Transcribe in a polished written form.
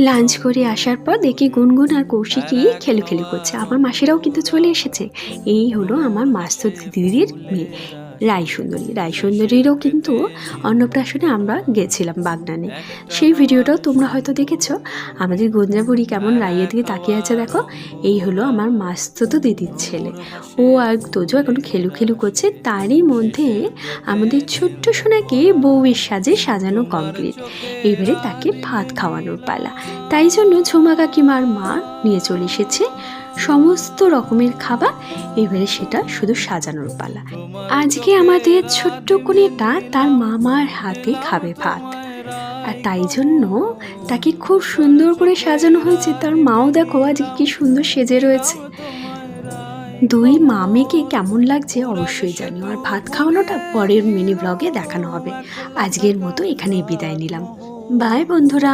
Lunch করে আসার পর দেখি গুনগুন আর কৌশিকী খেলু করছে। আমার মাসিরাও কিন্তু চলে এসেছে। এই হলো আমার মাস্তুত দিদির মেয়ে রায়সুন্দরীরও কিন্তু অন্নপ্রাশনে আমরা গেছিলাম বাগনানে। সেই ভিডিওটাও তোমরা হয়তো দেখেছো। আমাদের গঞ্জাবুড়ি কেমন রাইয়ের দিকে তাকিয়ে আছে দেখো। এই হলো আমার মাস্তুত দিদির ছেলে। ও আর তোজো এখন খেলু করছে। তারই মধ্যে আমাদের ছোট্ট সোনাকে বউয়ের সাজে সাজানো কমপ্লিট। এবারে তাকে ভাত খাওয়ানোর পালা। তাই জন্য ঝুমা কাকিমার মা নিয়ে চলে এসেছে সমস্ত রকমের খাবার। এবারে সেটা শুধু সাজানোর পালা। আজকে আমাদের ছোট্ট কনেটা তার মামার হাতে খাবে ভাত, আর তাই জন্য তাকে খুব সুন্দর করে সাজানো হয়েছে। তার মাও দেখো আজকে কি সুন্দর সেজে রয়েছে। দুই মামেকে কেমন লাগছে অবশ্যই জানিও। আর ভাত খাওয়ানোটা পরের মিনি ব্লগে দেখানো হবে। আজকের মতো এখানেই বিদায় নিলাম। বাই বন্ধুরা।